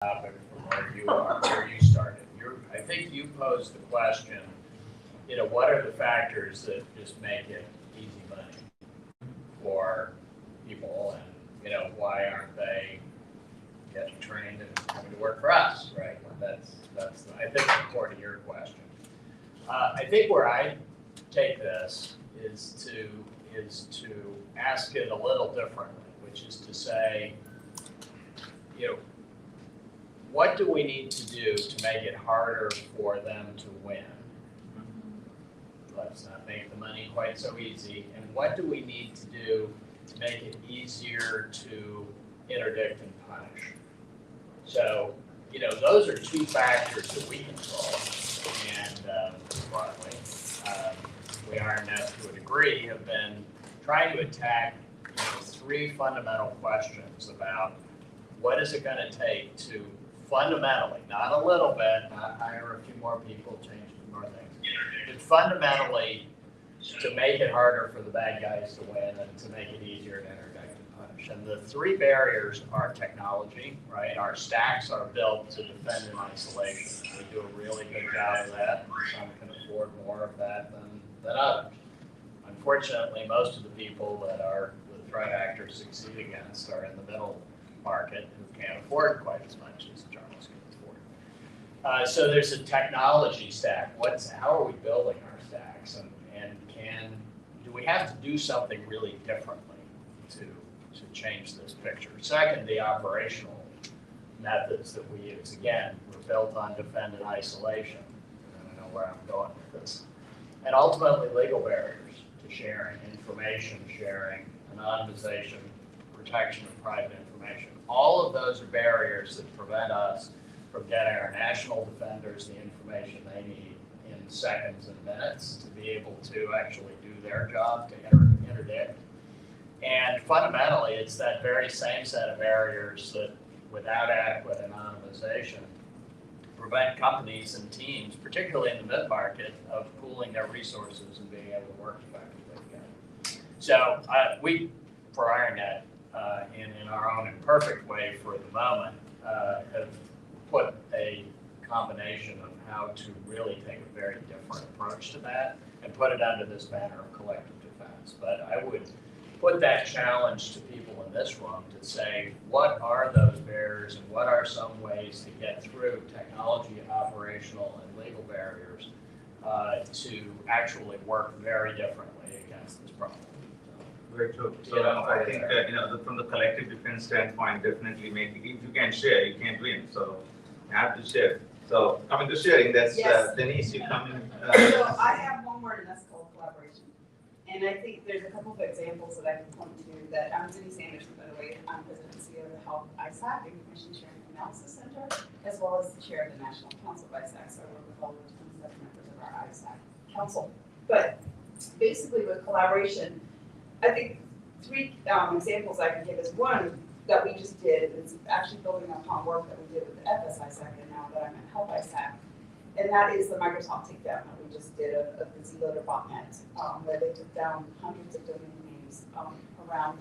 topic from where you are, where you started. I think you posed the question, what are the factors that just make it easy money for people, and why aren't they getting trained and coming to work for us, right? That's I think the core to your question. I think where I take this is to ask it a little differently, which is to say, what do we need to do to make it harder for them to win? Let's not make the money quite so easy. And what do we need to do to make it easier to interdict and punish? So, those are two factors that we control. And broadly, we to a degree, have been trying to attack three fundamental questions about what is it going to take to fundamentally, not a little bit, not hire a few more people, change a few more things, but fundamentally to make it harder for the bad guys to win and to make it easier to interdict and punish. And the three barriers are technology, right? Our stacks are built to defend in isolation. We do a really good job of that. Some can afford more of that than others. Unfortunately, most of the people that are the threat actors succeed against are in the middle market who can't afford quite as much as Charles can afford. So there's a technology stack. How are we building our stacks, and do we have to do something really differently to change this picture? Second, the operational methods that we use. Again, we're built on defend and isolation. I don't know where I'm going with this. And ultimately, legal barriers to sharing, information sharing, anonymization, protection of private information. All of those are barriers that prevent us from getting our national defenders the information they need in seconds and minutes to be able to actually do their job to interdict. And fundamentally, it's that very same set of barriers that, without adequate anonymization, prevent companies and teams, particularly in the mid-market, of pooling their resources and being able to work effectively together. So we, for IronNet, in our own imperfect way for the moment, have put a combination of how to really take a very different approach to that and put it under this banner of collective defense. But I would put that challenge to people in this room to say, what are those barriers and what are some ways to get through technology, operational, and legal barriers to actually work very differently against this problem? Very true. So I think from the collective defense standpoint, definitely if you can share, you can't win. So you have to share. So coming to sharing, that's yes. Denise, you come in. So I have one word, and that's called collaboration. And I think there's a couple of examples that I can point to that I'm Denise Anderson, by the way. I'm president and CEO of the Health ISAC, Information Sharing Analysis Center, as well as the chair of the National Council of ISAC. So I work with all the 27 members of our ISAC council. But basically with collaboration, I think three examples I can give is one that we just did. It's actually building upon work that we did with the FS-ISAC and now that I'm at Health ISAC. And that is the Microsoft takedown that we just did of the Zloader botnet, where they took down hundreds of domain names around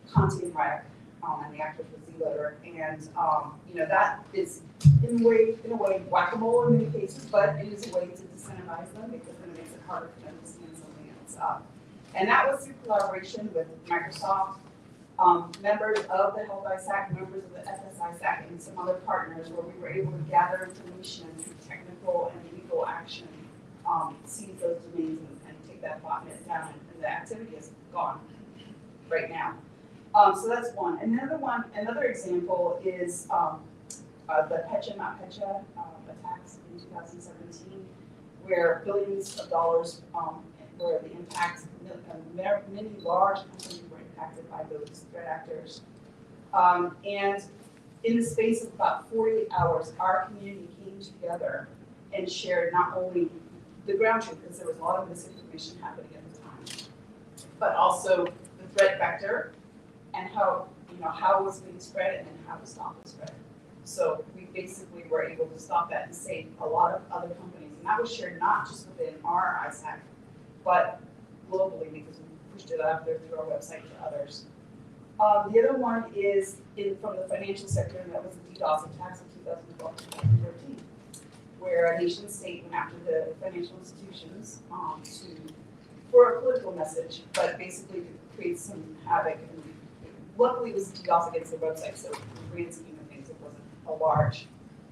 Conti and Rec and the actors with Zloader. And that is in a way whack-a-mole in many cases, but it is a way to disincentivize them because then it makes it harder for them to stand something else up. And that was through collaboration with Microsoft, members of the Health ISAC, members of the FS ISAC, and some other partners where we were able to gather information through technical and legal action, seize those domains and take that botnet down, and the activity is gone right now. So that's one. And another example is the Pecha Not Pecha attacks in 2017, where billions of dollars where the impacts, many large companies were impacted by those threat actors. And in the space of about 48 hours, our community came together and shared not only the ground truth, because there was a lot of misinformation happening at the time, but also the threat vector and how it was being spread and then how to stop the spread. So we basically were able to stop that and save a lot of other companies. And that was shared not just within our ISAC, but globally, because we pushed it out there through our website to others. The other one is from the financial sector, and that was the DDoS attacks of 2012 to 2013, where a nation state went after the financial institutions for a political message, but basically to create some havoc. And luckily, it was DDoS against the website, so in the grand scheme of things, it wasn't a large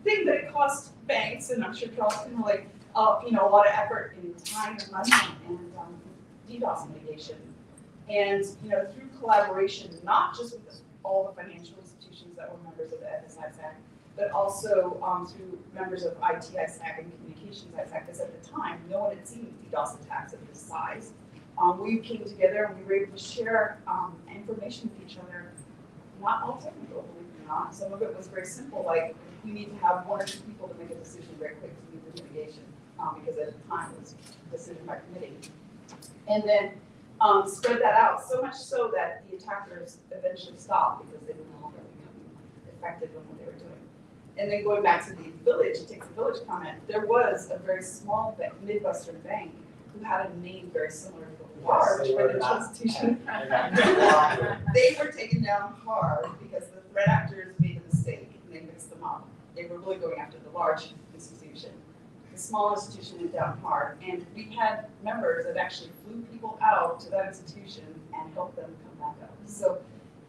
thing, but it cost banks, and I'm sure Charles can relate, a lot of effort and time and money and DDoS mitigation. And through collaboration, not just with all the financial institutions that were members of the FSISAC, but also through members of IT-ISAC and Communications ISAC, because at the time, no one had seen DDoS attacks of this size. We came together and we were able to share information with each other, not all technical, believe it or not. Some of it was very simple, like we need to have 1 or 2 people to make a decision very quick to do the mitigation, because at the time it was a decision by committee. And then spread that out, so much so that the attackers eventually stopped because they were no longer becoming effective in what they were doing. And then going back to the village, it takes a village comment, there was a very small Midwestern bank who had a name very similar to a large financial institution. They were taken down hard because the threat actors made a mistake and they mixed them up. They were really going after the large institution. The small institution went down hard, and we had members that actually flew people out to that institution and helped them come back up. So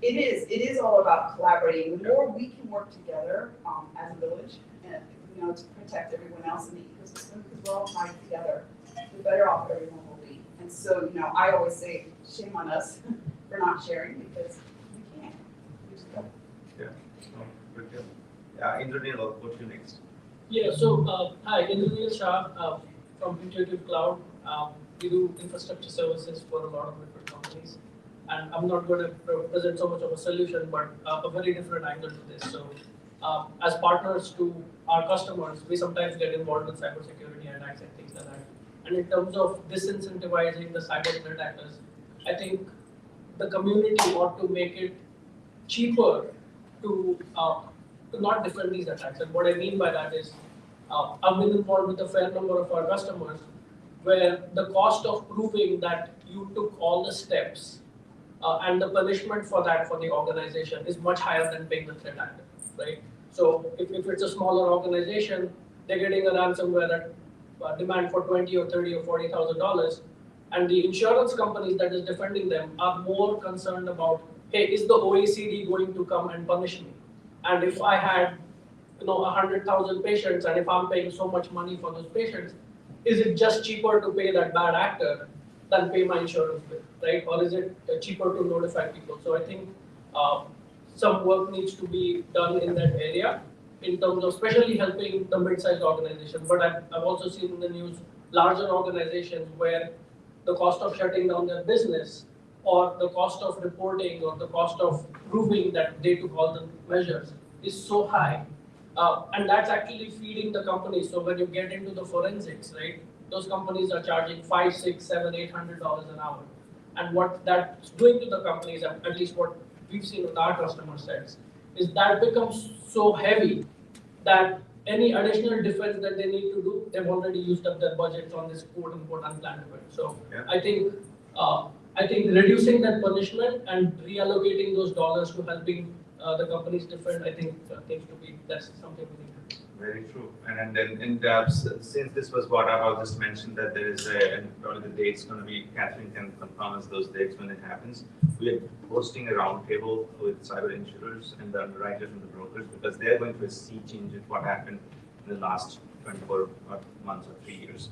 it is all about collaborating. The more we can work together as a village, and to protect everyone else in the ecosystem, because we're all tied together, the better off everyone will be. And so, I always say, shame on us for not sharing, because we can't. We just don't. Yeah. Good deal. Yeah, Indranil, I'll put you next. Yeah, so hi, Indranil Shah from Intuitive Cloud. We do infrastructure services for a lot of different companies. And I'm not going to present so much of a solution, but a very different angle to this. So as partners to our customers, we sometimes get involved in cybersecurity attacks and things like that. And in terms of disincentivizing the cyber threat actors, I think the community ought to make it cheaper to not defend these attacks. And what I mean by that is, I've been involved with a fair number of our customers where the cost of proving that you took all the steps and the punishment for that for the organization is much higher than paying the threat actor, right? So if it's a smaller organization, they're getting a ransomware that demand for $20 or $30 or $40,000, and the insurance companies that is defending them are more concerned about, hey, is the OECD going to come and punish me? And if I had 100,000 patients, and if I'm paying so much money for those patients, is it just cheaper to pay that bad actor than pay my insurance bill, right? Or is it cheaper to notify people? So I think some work needs to be done in that area in terms of especially helping the mid-sized organization. But I've also seen in the news larger organizations where the cost of shutting down their business or the cost of reporting or the cost of proving that they took all the measures is so high. And that's actually feeding the companies. So when you get into the forensics, right, those companies are charging $500, $600, $700, $800 an hour. And what that's doing to the companies, at least what we've seen with our customer sets, is that becomes so heavy that any additional defense that they need to do, they've already used up their budgets on this quote unquote unplanned event. So yeah. I think reducing that punishment and reallocating those dollars to helping the companies defend, I think that's something we need to do. Very true. And then since this was brought up, I'll just mention that there is and probably the date's going to be, Catherine can confirm us those dates when it happens. We are hosting a roundtable with cyber insurers and the underwriters and the brokers because they're going through a sea change with what happened in the last 24 months or 3 years.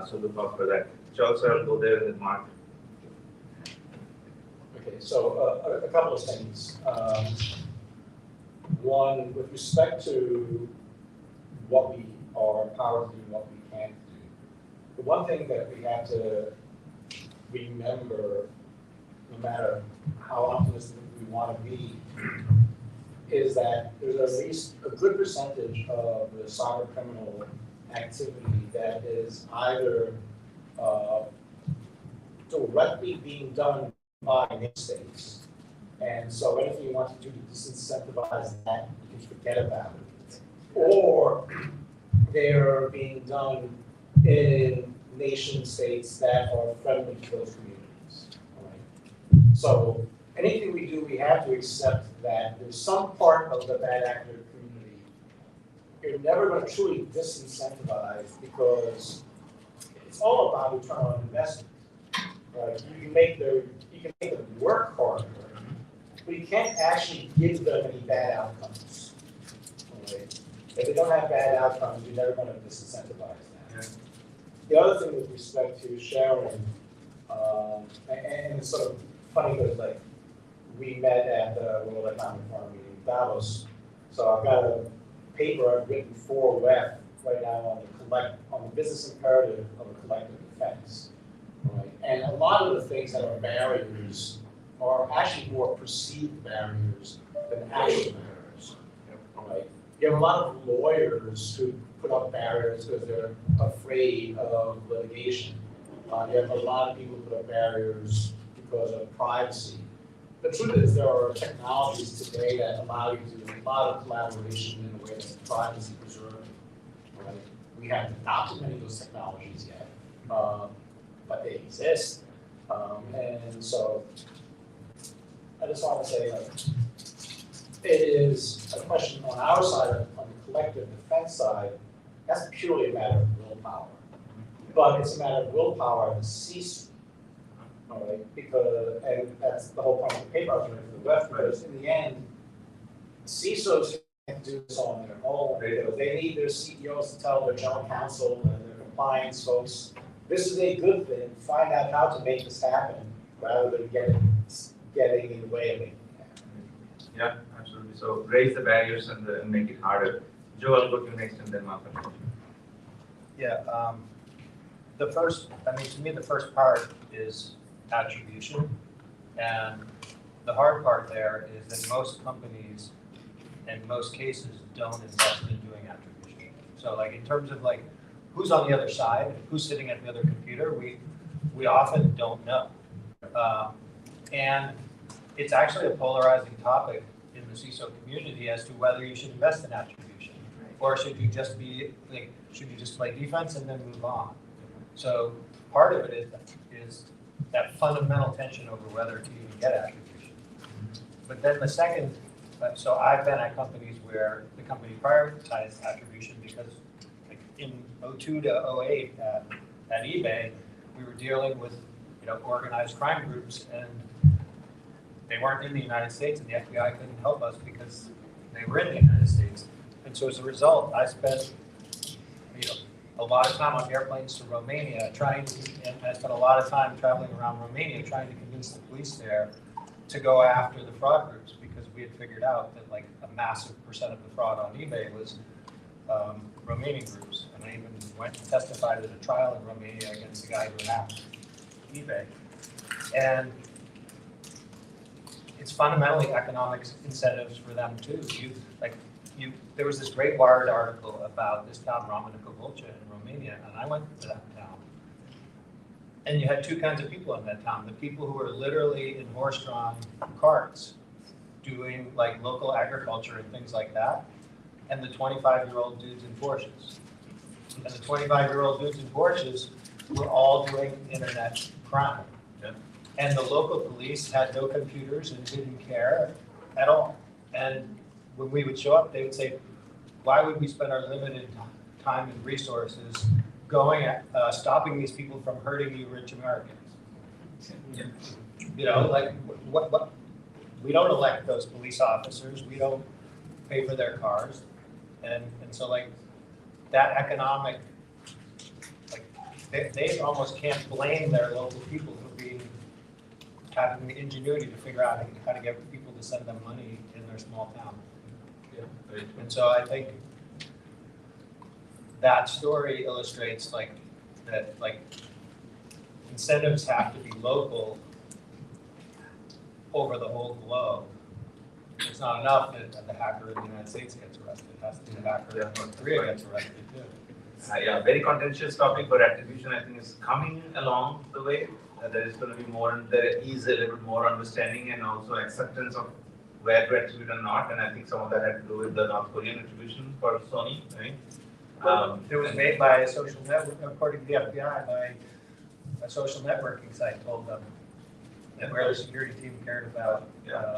So look out for that. Charles, I'll go there and then Mark. Okay, so a couple of things. One, with respect to what we are empowered to do and what we can't do, the one thing that we have to remember, no matter how optimistic we want to be, is that there's at least a good percentage of the cyber criminal activity that is either directly being done by nation states. And so anything you want to do to disincentivize that, you can forget about it. Or they're being done in nation states that are friendly to those communities. All right? So anything we do, we have to accept that there's some part of the bad actor community you're never going to truly disincentivize because it's all about return on investment. Right? You can make them work harder, but you can't actually give them any bad outcomes. Right? If they don't have bad outcomes, you're never going to disincentivize them. Yeah. The other thing with respect to Sharon, and it's sort of funny because like we met at the World Economic Forum meeting in Davos, so I've got a paper I've written for WEF right now on the business imperative of a collective defense. Right? And a lot of the things that are barriers are actually more perceived barriers than actual barriers. Right? You have a lot of lawyers who put up barriers because they're afraid of litigation. You have a lot of people who put up barriers because of privacy. The truth is there are technologies today that allow you to do a lot of collaboration in a way that's privacy preserved. Right? We haven't adopted many of those technologies yet, but they exist. And so I just want to say, like, it is a question on our side, on the collective defense side, that's purely a matter of willpower. But it's a matter of willpower at the C-suite. All right, because, and that's the whole point of the paper I was writing for the WEF, because in the end, CISOs can't do this on their own. They need their CEOs to tell their general counsel and their compliance folks, this is a good thing, find out how to make this happen, rather than getting in the way of it. Yeah, absolutely. So raise the barriers and make it harder. Joe, I'll go to you next and then Martha. Yeah, to me, the first part is attribution. And the hard part there is that most companies, in most cases, don't invest in doing attribution. So like in terms of like, who's on the other side, who's sitting at the other computer, we often don't know. And it's actually a polarizing topic in the CISO community as to whether you should invest in attribution, or should you just play defense and then move on? So part of it is that fundamental tension over whether to even get attribution. But then the second, so I've been at companies where the company prioritized attribution because like in 2002 to 08 at eBay, we were dealing with organized crime groups, and they weren't in the United States, and the FBI couldn't help us because they were in the United States. And so as a result, I spent a lot of time on airplanes to Romania and I spent a lot of time traveling around Romania trying to convince the police there to go after the fraud groups, because we had figured out that like a massive percent of the fraud on eBay was Romanian groups. And I even went and testified at a trial in Romania against the guy who hacked eBay. And it's fundamentally economic incentives for them too. There was this great Wired article about this town, Râmnicu-Vâlcea in Romania, and I went to that town. And you had two kinds of people in that town: the people who were literally in horse-drawn carts doing like local agriculture and things like that, and the 25-year-old dudes in Porsches. And the 25-year-old dudes in Porsches were all doing internet crime. Yeah. And the local police had no computers and didn't care at all. And when we would show up, they would say, why would we spend our limited time and resources going at stopping these people from hurting you rich Americans? Yeah. Like what we don't elect those police officers, we don't pay for their cars. And so like that economic, like they almost can't blame their local people for having the ingenuity to figure out how to get people to send them money in their small town. Yeah. And so I think that story illustrates like that, like incentives have to be local over the whole globe. It's not enough that the hacker in the United States gets arrested. It has to be the hacker in North Korea gets arrested too. Yeah, very contentious topic, but attribution I think is coming along the way. There is going to be there is a little more understanding and also acceptance of where to attribute or not, and I think some of that had to do with the North Korean attribution for Sony, right? It was made by a social network, according to the FBI, by a social networking site told them where the security team cared about.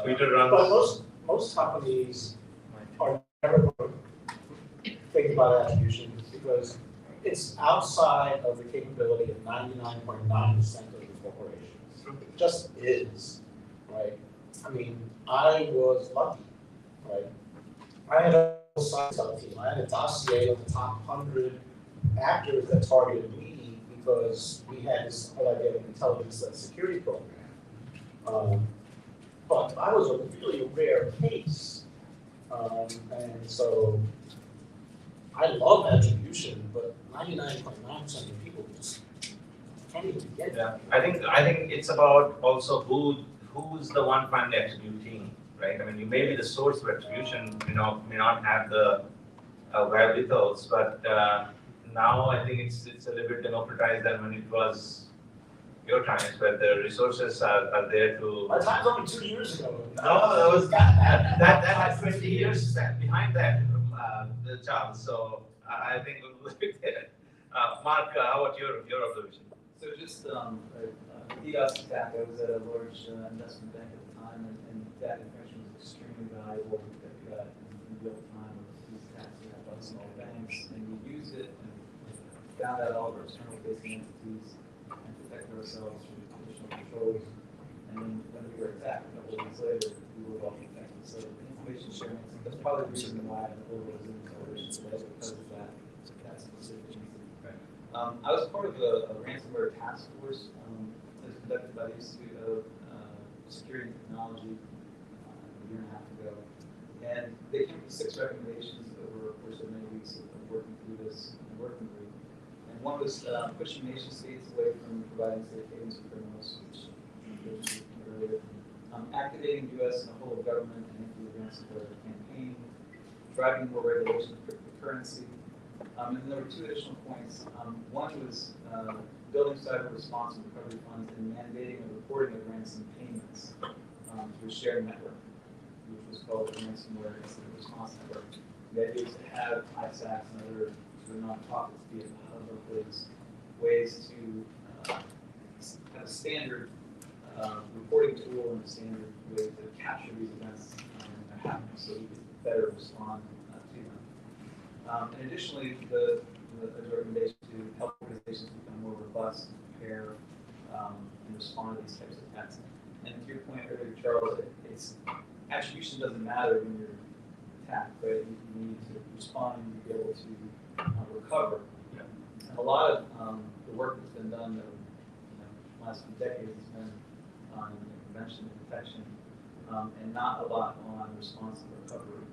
Twitter But runs. most companies are never going to think about attribution because it's outside of the capability of 99.9% of the corporations. It just is, right? I mean, I was lucky, right? I had a science team. I had a dossier of the top 100 actors that targeted me because we had this whole idea of intelligence-led security program. But I was a really rare case. And so I love attribution, but 99.9% of people just can't even get it. Yeah, I think it's about also who's the one finally attributing, right? I mean, you may be the source of attribution, may not have the wherewithals, but now I think it's a little bit democratized than when it was your times, where the resources are there to. My time's only 2 years ago. No, that was that had 20 years behind that, the Charles. So I think we'll leave it there. Mark, how about your observation? So just DDoS attack, I was at a large investment bank at the time, and that information was extremely valuable that we got in real time with these attacks we had by small banks, and we used it and found out all of our external facing entities and protected ourselves from additional controls. And then when we were attacked a couple of weeks later, we were well protected. So the information sharing, that's probably the reason why the global is in coalition today, because of that specific incident. I was part of a ransomware task force that was conducted by the Institute of Security and Technology a year and a half ago. And they came up with 6 recommendations over the course of many weeks of working through this and working group. And one was pushing nation states away from providing safe havens for criminals, which you mentioned earlier. Activating the U.S. and the whole of government and anti-ransomware campaign, driving more regulation of cryptocurrency. And then there were 2 additional points. One was building cyber response and recovery funds and mandating the reporting of ransom payments through a shared network, which was called the Ransomware Incident Response Network. The idea is to have ISACs and other sort of nonprofits be at the hub of those ways to have a standard reporting tool and a standard way to capture these events when they're happening so we can better respond to them. And additionally, there's a recommendation to help organizations become more robust and prepare and respond to these types of attacks. And to your point earlier, Charles, attribution doesn't matter when you're attacked, right? You need to respond and be able to recover. Yeah. And a lot of the work that's been done over the last few decades has been on prevention and detection, and not a lot on response and recovery.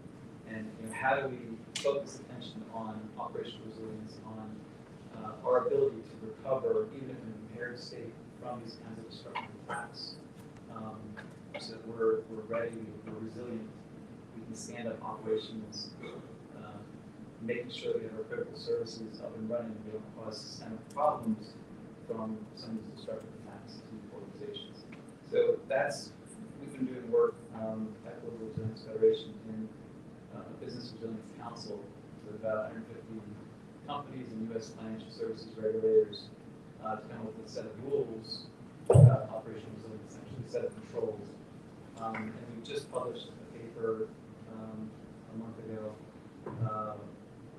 And how do we focus attention on operational resilience, on our ability to recover, even in an impaired state, from these kinds of destructive attacks, so that we're ready, we're resilient, we can stand up operations, making sure that we have our critical services up and running, and we don't cause systemic problems from some of these destructive attacks to organizations. So we've been doing work at Global Resilience Federation in Business Resilience Council with about 150 companies and U.S. financial services regulators to come up with a set of rules about operational resilience, actually a set of controls. And we just published a paper a month ago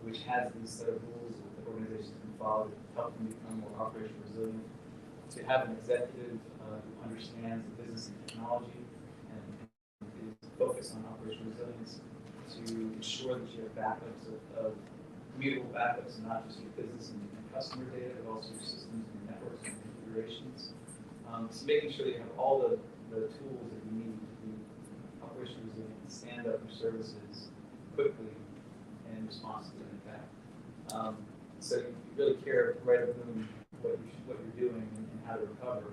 which has these set of rules that organizations can follow to help them become more operational resilient, to have an executive who understands the business and technology and is focused on operational resilience, to ensure that you have backups of immutable backups, and not just your business and customer data, but also your systems and networks and configurations. So making sure that you have all the tools that you need to be operationally resilient, stand up your services quickly and responsibly in fact. So you really care right at the moon what you're doing and how to recover,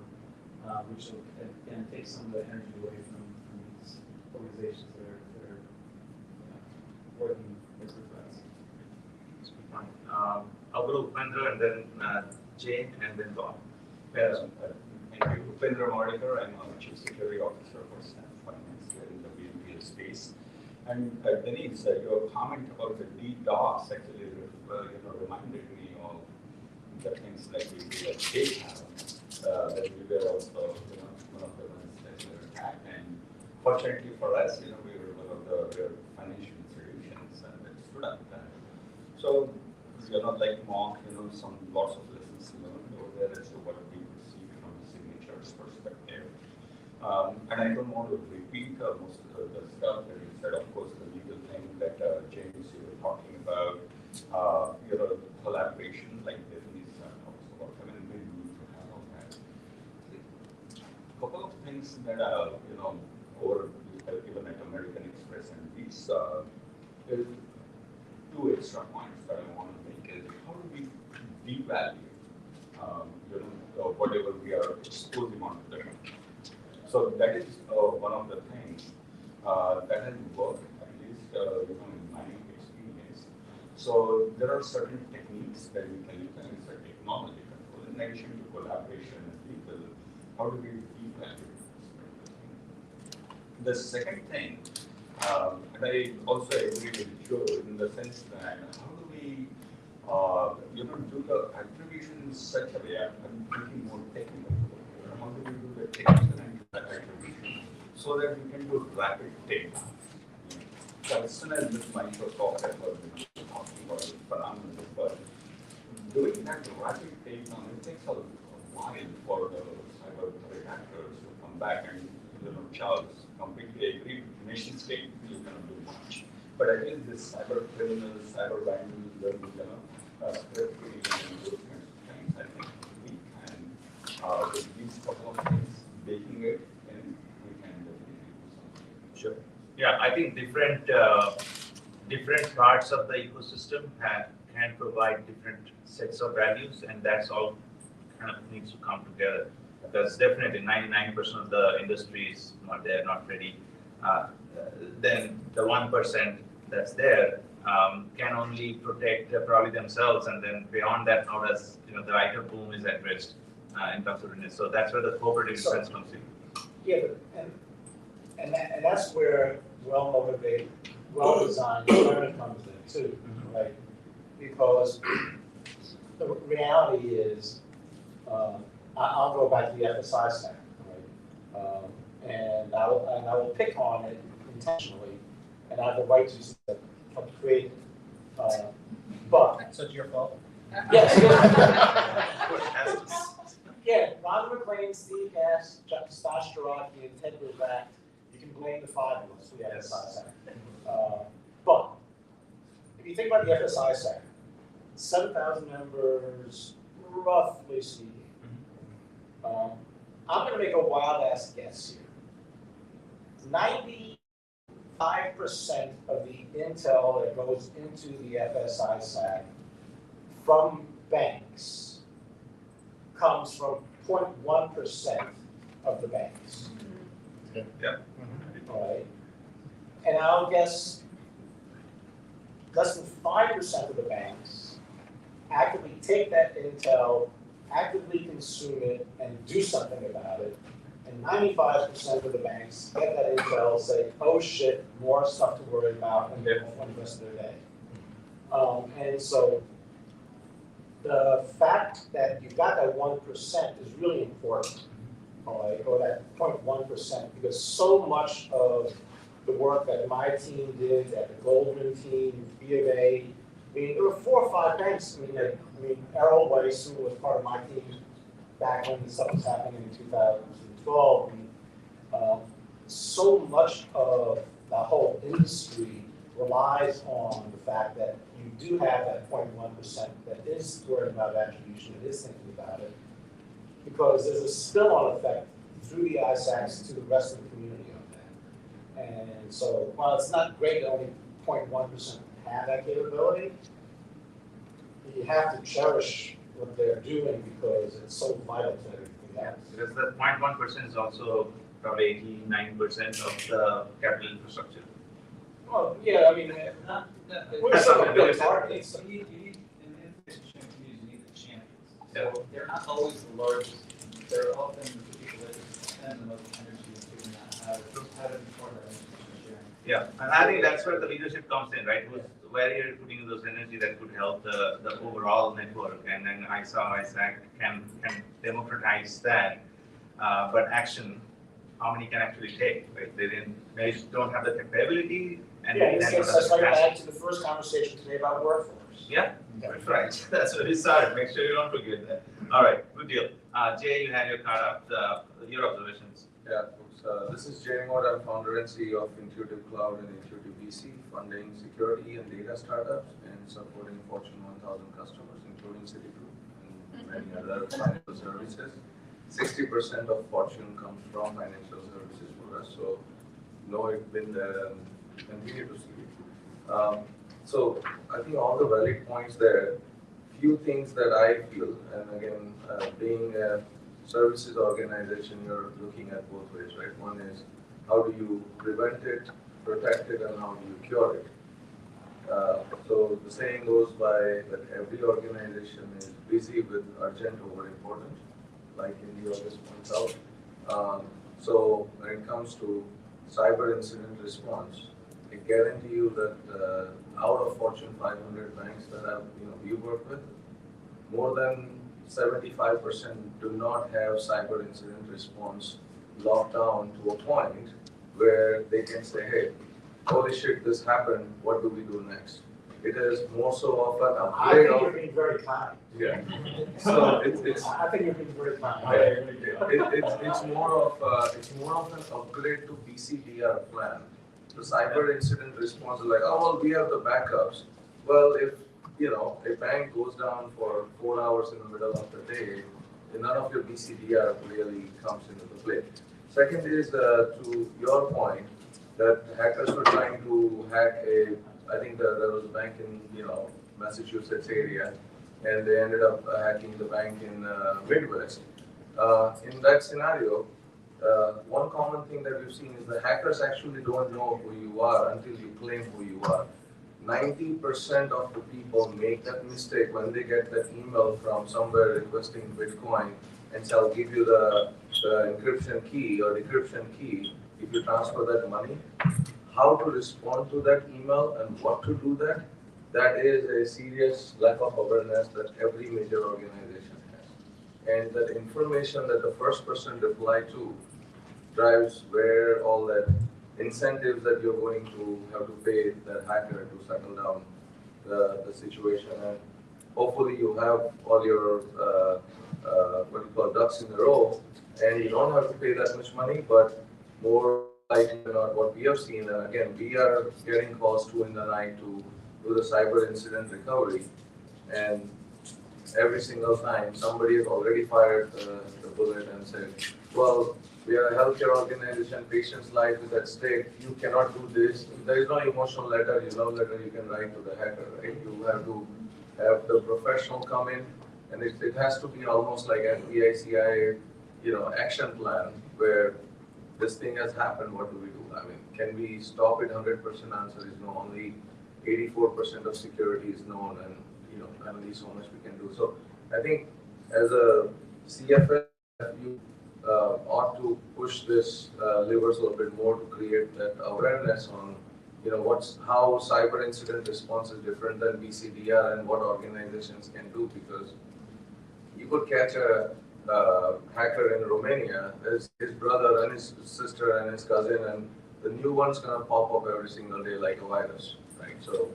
which will again take some of the energy away from these organizations that are working as the threats. I'll go to Upendra and then Jane and then Bob. Thank you. Upendra Mardikar, I'm a Chief Security Officer for Snap Finance here in the BNPL space. And Denise, your comment about the DDoS actually reminded me of the things like we do at Daytime, that we were also one of the ones So, like Mark, some lots of lessons learned over there as to what we would see from the signatures perspective. And I don't want to repeat most of the stuff that you said. Of course, the legal thing that James, you were talking about, collaboration, like Denise talks about. I mean, we need to have all that. A couple of things that, over even at American Express and these, there's two extra points that I want to make is how do we devalue, whatever we are exposing onto the net. So that is one of the things that has worked, at least in my experience. So there are certain techniques that we can use, and it's a technology control. In addition to collaboration and legal, how do we devalue this? The second thing, and I also agree with Joe in the sense that how do we, do the attribution in such a way, I'm thinking more technical, how do we do the technical and attribution so that we can do rapid takedown? So as soon as this Microsoft has been talking about this phenomenon, but doing that rapid takedown, it takes a while for the cyber threat actors to come back and, Charles, completely agree with nation state, you cannot do much. But at least this cyber criminals, cyber vandals, script reading and those kinds of things, I think we can, with these couple of things, baking it in, we can definitely do something. Sure. Yeah, I think different parts of the ecosystem can provide different sets of values, and that's all kind of needs to come together. Because definitely 99% of the industry is not there, not ready. Then the 1% that's there can only protect probably themselves, and then beyond that, how does the writer boom is at risk in terms of readiness. So that's where the cooperative defense comes in. Yeah, and that's where well-motivated, well-designed learning comes in too, right? Because the reality is, I'll go back to the FSI stack, right? And I will pick on it intentionally, and I have the right to create, but. So it's your fault? Yes. Yeah, Ron McLean, Steve Gass, Stash Jaraki, and Ted Burback, you can blame the five of us for the FSI stack. But if you think about the FSI stack, 7,000 members, roughly speaking. I'm going to make a wild ass guess here. 95% of the intel that goes into the FSI stack from banks comes from 0.1% of the banks. Yeah. All right. And I'll guess less than 5% of the banks actively take that intel, actively consume it, and do something about it. And 95% of the banks get that intel, say, oh shit, more stuff to worry about, and they move on the rest of their day. And so the fact that you've got that 1% is really important, all right, or that 0.1%, because so much of the work that my team did, that the Goldman team, B of A, I mean, there were 4 or 5 banks. I mean, Errol Weiss, who was part of my team back when this stuff was happening in 2012. So much of the whole industry relies on the fact that you do have that 0.1% that is worried about attribution, that is thinking about it, because there's a spill-on effect through the ISACs to the rest of the community on that. And so while it's not great that only 0.1% have that capability, you have to cherish what they're doing because it's so vital to everything else. Because the 0.1% is also probably 89% of the capital infrastructure. Well, yeah, I mean, we're some of the big targets. So you need, in information communities, you need the champions. So they're not always the largest. They're often the people that spend the most energy in figuring out how to inform that information sharing. Yeah, and I think that's where the leadership comes in, right? Where you're putting those energy that could help the overall network, and then ISAC can democratize that, but action, how many can actually take, right? They don't have the capability And Yeah, then that's why I add to the first conversation today about workforce. Yeah, that's right. That's what we started. Make sure you don't forget that. All right, good deal. Jay, you had your card up. Your observations. Yeah, folks, this is Jay Mode. I'm founder and CEO of Intuitive Cloud and Intuitive VC, funding security and data startups and supporting Fortune 1000 customers, including Citigroup and many other financial services. 60% of Fortune comes from financial services for us, so know it's been there and continue to see it. So I think all the valid points there. Few things that I feel, and again, being a services organization, you're looking at both ways, right? One is how do you prevent it, protect it, and how do you cure it? So the saying goes by that every organization is busy with urgent over important, like India always points out. So when it comes to cyber incident response, I guarantee you that out of Fortune 500 banks that we work with, more than 75% do not have cyber incident response locked down to a point where they can say, hey, holy shit, this happened, what do we do next? It is more so of an I upgrade think of, you're being very kind. yeah. So it's I think you're being very kind. it's more of an upgrade to BCDR plan. The cyber incident response is like, oh well, we have the backups. Well, if a bank goes down for 4 hours in the middle of the day, then none of your BCDR really comes into the play. Second is to your point that hackers were trying to hack I think there was a bank in Massachusetts area, and they ended up hacking the bank in Midwest. In that scenario, one common thing that we've seen is the hackers actually don't know who you are until you claim who you are. 90% of the people make that mistake when they get that email from somewhere requesting Bitcoin and say, I'll give you the encryption key or decryption key if you transfer that money. How to respond to that email and what to do that is a serious lack of awareness that every major organization has. And that information that the first person replied to drives where all that incentives that you're going to have to pay that hacker to settle down the situation. And hopefully you have all your ducks in a row, and you don't have to pay that much money, but more likely than not what we have seen, and again, we are getting calls 2 in the night to do the cyber incident recovery, and every single time somebody has already fired the bullet and said, well, we are a healthcare organization, patient's life is at stake, you cannot do this. There is no emotional letter, letter you can write to the hacker, right? You have to have the professional come in, and it has to be almost like FBI, CIA, action plan, where this thing has happened, what do we do? I mean, can we stop it? 100% answer is no, only 84% of security is known, and only so much we can do. So I think as a CFS, you ought to push this levers a little bit more to create that awareness on, how cyber incident response is different than BCDR and what organizations can do, because you could catch a hacker in Romania, his brother and his sister and his cousin, and the new one's gonna pop up every single day like a virus, right? So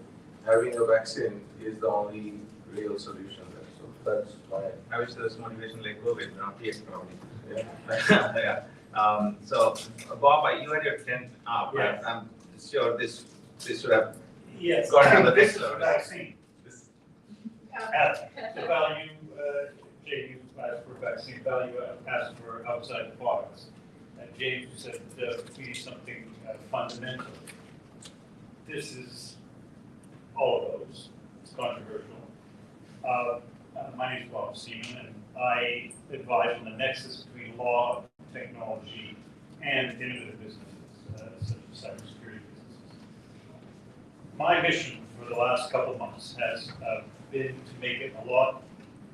having a vaccine is the only real solution there. So that's why I wish there was motivation like COVID, not TX probably. yeah. Yeah. So Bob, you had your 10th up, right? Yes. I'm sure this should have Yes, gone on the this next is level. the vaccine. The value, Jay, you asked for vaccine, value asked for outside the box. And James said we need something fundamental. This is all of those. It's controversial. My name is Bob Seaman, and I advise on the nexus between law, technology, and innovative businesses, such as cybersecurity businesses. My mission for the last couple of months has been to make it a lot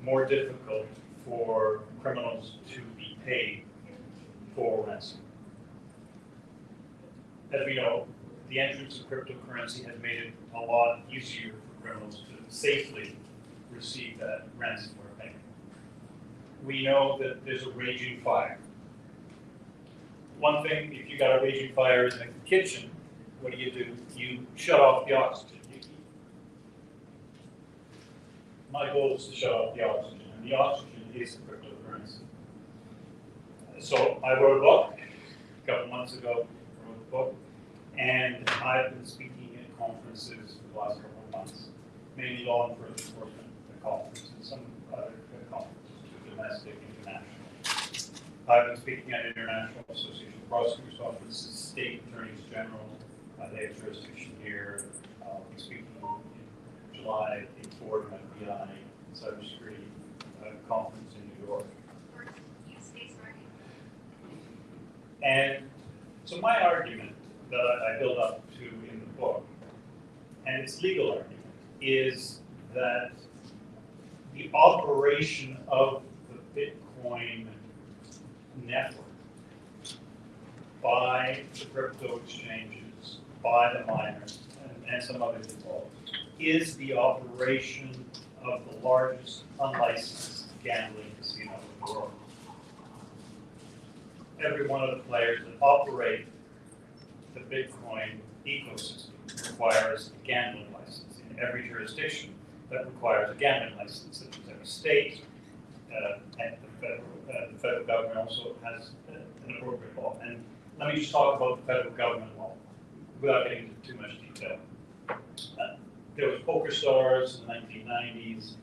more difficult for criminals to be paid for ransom. As we know, the entrance of cryptocurrency has made it a lot easier for criminals to safely receive that ransomware payment. We know that there's a raging fire. One thing, if you got a raging fire in the kitchen, what do? You shut off the oxygen. My goal is to shut off the oxygen, and the oxygen is cryptocurrency. So I wrote a book a couple months ago, and I've been speaking at conferences for the last couple of months, mainly law enforcement conferences, some other conferences, domestic, international. I've been speaking at International Association of Prosecutors' Offices, state attorneys general. They have jurisdiction here. I'll be speaking in July at the Ford FBI cybersecurity conference in New York. And so my argument that I build up to in the book, and its legal argument, is that the operation of the Bitcoin network by the crypto exchanges, by the miners, and some others involved, is the operation of the largest unlicensed gambling casino in the world. Every one of the players that operate the Bitcoin ecosystem requires a gambling license. In every jurisdiction, that requires a gambling license, such as every state, and the federal government also has an appropriate law. And let me just talk about the federal government law without getting into too much detail. There was Poker Stars in the 1990s,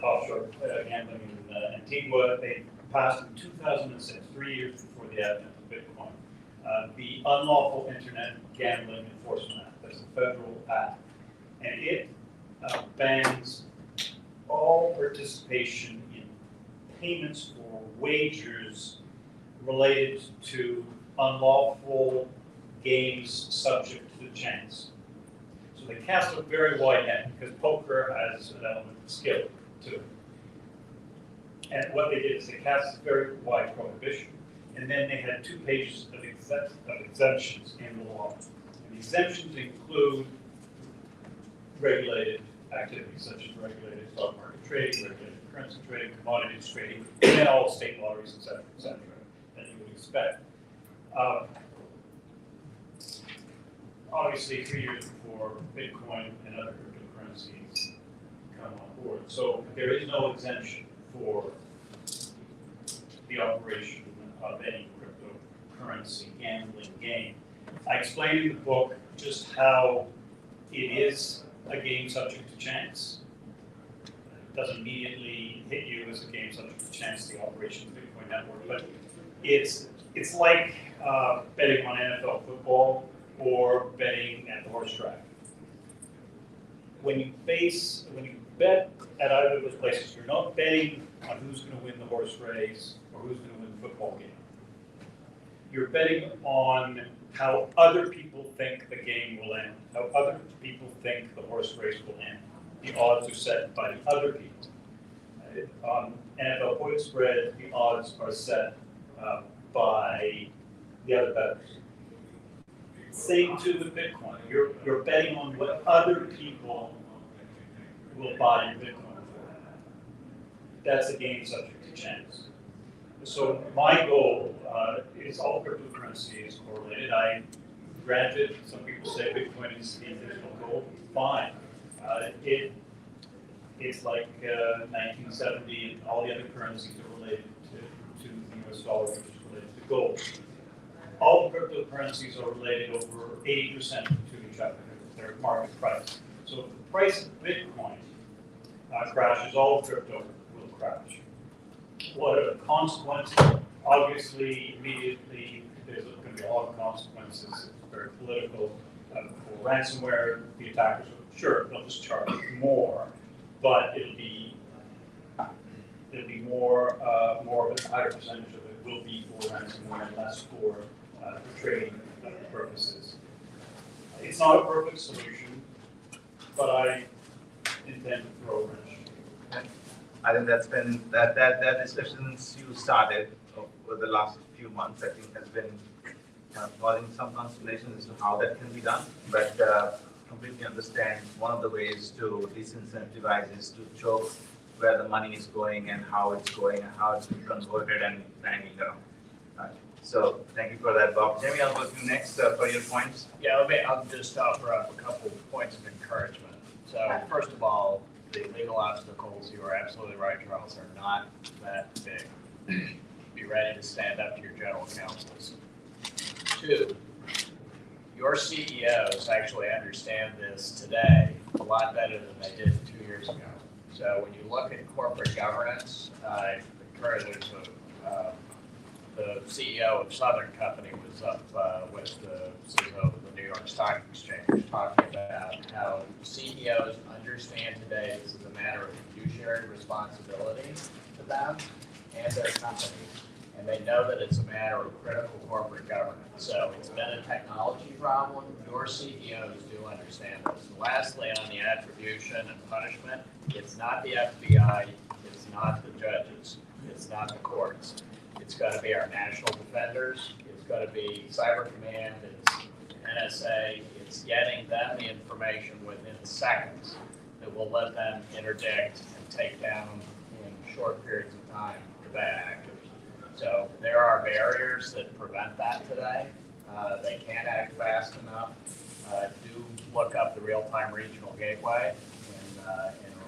offshore gambling in Antigua. They passed in 2006, 3 years before the advent of Bitcoin, the Unlawful Internet Gambling Enforcement Act. That's a federal act. And it bans all participation in payments or wagers related to unlawful games subject to chance. So they cast a very wide net because poker has an element of skill to it. And what they did is they cast a very wide prohibition, and then they had 2 pages of exemptions in the law. And the exemptions include regulated activities such as regulated stock market trading, regulated currency trading, commodities trading, and all state lotteries, et cetera, that you would expect. Obviously, 3 years before Bitcoin and other cryptocurrencies come on board. So there is no exemption for the operation of any cryptocurrency gambling game. I explained in the book just how it is a game subject to chance. It doesn't immediately hit you as a game subject to chance, the operation of the Bitcoin network, but it's like betting on NFL football or betting at the horse track. When you bet at either of those places, you're not betting on who's going to win the horse race or who's going to win the football game. You're betting on how other people think the game will end, how other people think the horse race will end. The odds are set by the other people. On NFL point spread, the odds are set by the other bettors. Same too with Bitcoin. You're betting on what other people will buy in Bitcoin for. That's a game subject to chance. So my goal is all cryptocurrency is correlated. Granted, some people say Bitcoin is the digital gold. Fine. It's like 1970 and all the other currencies are related to the US dollar, which is related to gold. All cryptocurrencies are related over 80% to each other, their market price. So if the price of Bitcoin crashes, all crypto will crash. What are the consequences? Obviously, immediately, there's going to be a lot of consequences. It's very political. For ransomware, the attackers, sure, they'll just charge more, but it'll be more of a higher percentage of it will be for ransomware and less for trading purposes. It's not a perfect solution, but I intend to throw a wrench. I think that's been that discussions you started over the last few months, I think has been kind of causing some consternation as to how that can be done. But completely understand one of the ways to disincentivize is to show where the money is going and how it's going and how it's been converted and planning around. So thank you for that, Bob. Jamie, I'll go to you next for your points. Yeah, I'll just offer up a couple of points of encouragement. So first of all, the legal obstacles, you are absolutely right, Charles, are not that big. Be ready to stand up to your general counsels. 2, your CEOs actually understand this today a lot better than they did 2 years ago. So when you look at corporate governance, currently the CEO of Southern Company was up with the CEO of the New York Stock Exchange talking about how CEOs understand today this is a matter of fiduciary responsibility to them and their company. And they know that it's a matter of critical corporate governance. So it's been a technology problem. Your CEOs do understand this. And lastly, on the attribution and punishment, it's not the FBI, it's not the judges, it's not the courts. It's going to be our national defenders. It's going to be Cyber Command. It's NSA. It's getting them the information within seconds that will let them interdict and take down in short periods of time the bad actors. So there are barriers that prevent that today. They can't act fast enough. Do look up the real-time regional gateway in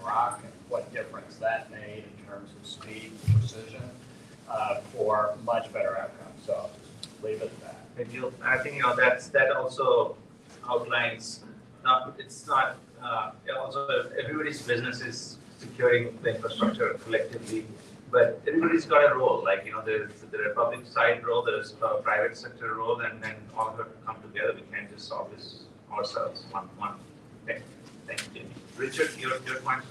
Iraq and what difference that made in terms of speed and precision. For much better outcomes. So I'll just leave it at that. Thank you. I think that also outlines. Also everybody's business is securing the infrastructure collectively, but everybody's got a role. Like there's a public side role, there's a private sector role, and then all have to come together. We can't just solve this ourselves. One. Okay. Thank you, Jamie. Richard, your point,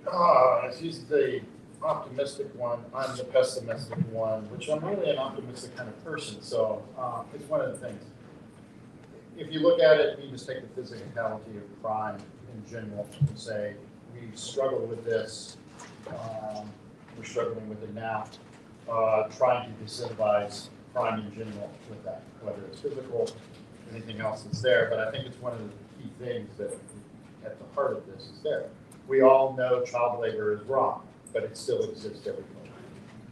sir. He's the optimistic one, I'm the pessimistic one, which I'm really an optimistic kind of person, so it's one of the things. If you look at it, you just take the physicality of crime in general and say, we struggle with this, we're struggling with it now, trying to disincentivize crime in general with that, whether it's physical, anything else that's there, but I think it's one of the key things that at the heart of this is there. We all know child labor is wrong, but it still exists everywhere.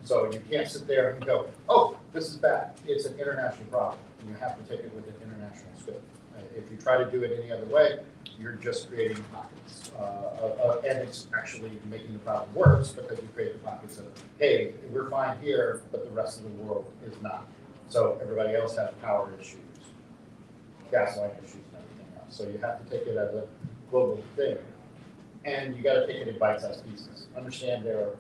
So you can't sit there and go, oh, this is bad. It's an international problem. You have to take it with an international scope. If you try to do it any other way, you're just creating pockets. And it's actually making the problem worse because you create the pockets of, hey, we're fine here, but the rest of the world is not. So everybody else has power issues, gaslight issues, and everything else. So you have to take it as a global thing. And you got to take it in bite-sized pieces. Understand there are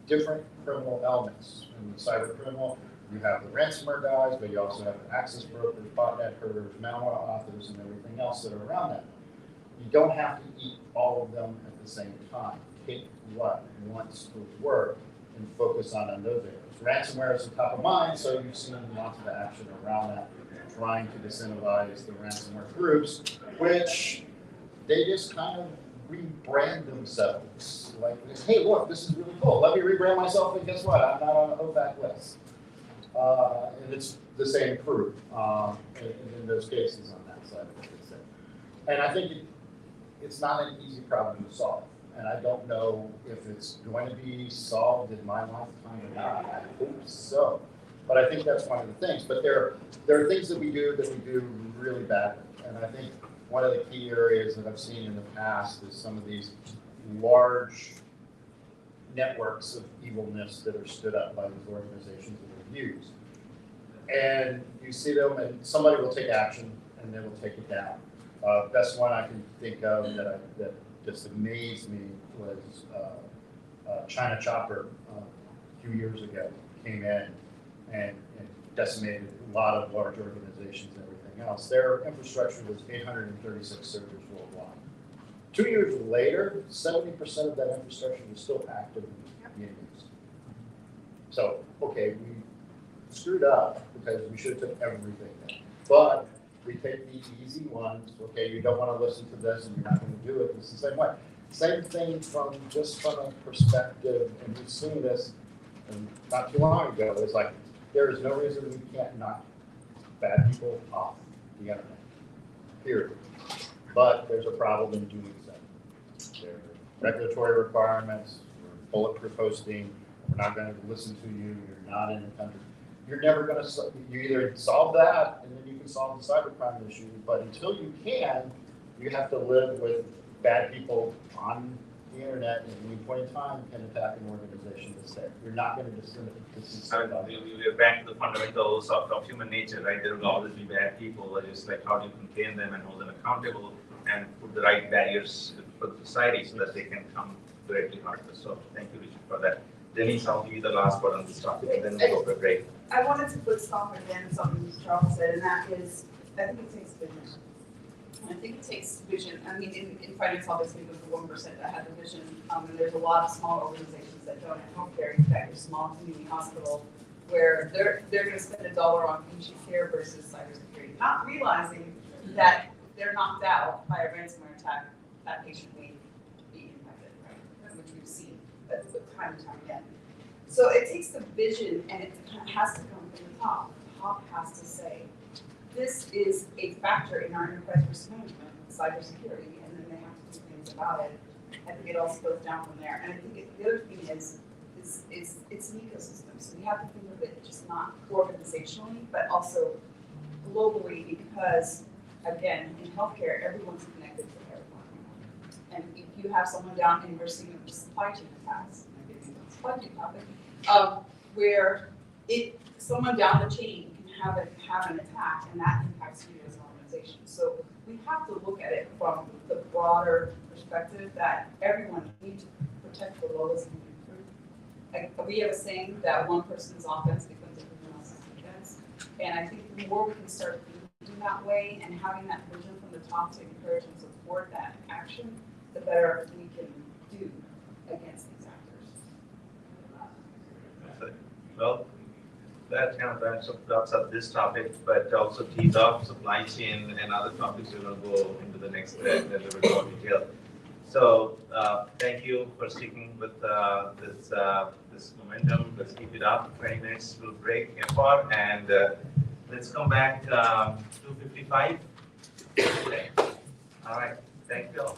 different criminal elements. In the cyber criminal, you have the ransomware guys, but you also have the access brokers, botnet herders, malware authors, and everything else that are around that. You don't have to eat all of them at the same time. Take what wants to work and focus on those areas. Ransomware is top of mind, so you've seen lots of action around that, trying to disincentivize the ransomware groups, which they just kind of rebrand themselves. Like, hey, look, this is really cool. Let me rebrand myself, and guess what? I'm not on the OFAC list. And it's the same crew in those cases on that side of it. And I think it's not an easy problem to solve. And I don't know if it's going to be solved in my lifetime or not. I hope so. But I think that's one of the things. But there are things that we do really badly. And I think one of the key areas that I've seen in the past is some of these large networks of evilness that are stood up by these organizations that are used. And you see them, and somebody will take action, and they will take it down. Best one I can think of that just amazed me was China Chopper a few years ago came in and decimated a lot of large organizations and everything else. Their infrastructure was 836 servers worldwide. 2 years later, 70% of that infrastructure was still active and being used. So, okay, we screwed up because we should have took everything down. But we take the easy ones, okay, you don't want to listen to this and you're not going to do it. It's the same way. Same thing from a perspective, and we've seen this not too long ago, it's like there is no reason we can't knock bad people off the internet, period. But there's a problem in doing so. There are regulatory requirements, bulletproof hosting, we're not going to listen to you, you're not in the country. you're never gonna, you either solve that and then you can solve the cybercrime issue, but until you can, you have to live with bad people on the internet at any point in time can attack an organization that's there. You're not gonna We're back to the fundamentals of human nature, right? There will always be bad people, but it's like how do you contain them and hold them accountable and put the right barriers for the society so that they can come directly hurt us. So thank you, Richard, for that. Denise, I'll give you the last word on this topic and then we'll go for a break. I wanted to put stop again something Charles said, and that is, I think it takes vision. I think it takes vision. I mean, in finance, obviously, there's the 1% that have the vision, and there's a lot of small organizations that don't have healthcare. In fact, your small community hospital, where they're going to spend $1 on patient care versus cybersecurity, not realizing that they're knocked out by a ransomware attack. That patient may be impacted, right? Which we've seen time and time again. So it takes the vision, and it has to come from the top. The top has to say, this is a factor in our enterprise risk management, cybersecurity, and then they have to do things about it. I think it also goes down from there. And I think the other thing is it's an ecosystem. So we have to think of it just not organizationally, but also globally, because again, in healthcare, everyone's connected to everyone. And if you have someone down and we're seeing supply chain attacks, supply chain topic, where someone down the chain can have an attack, and that impacts you as an organization. So we have to look at it from the broader perspective that everyone needs to protect the lowest hanging fruit. We have a saying that one person's offense becomes everyone else's defense, and I think the more we can start thinking that way and having that vision from the top to encourage and support that action, the better we can do against these actors. Well, that kind of wraps up this topic, but also tees up supply chain and other topics we're going to go into the next a little bit more detail. So thank you for sticking with this momentum. Let's keep it up. 20 minutes, we'll break apart, and let's come back 2:55. Okay. All right. Thank you all.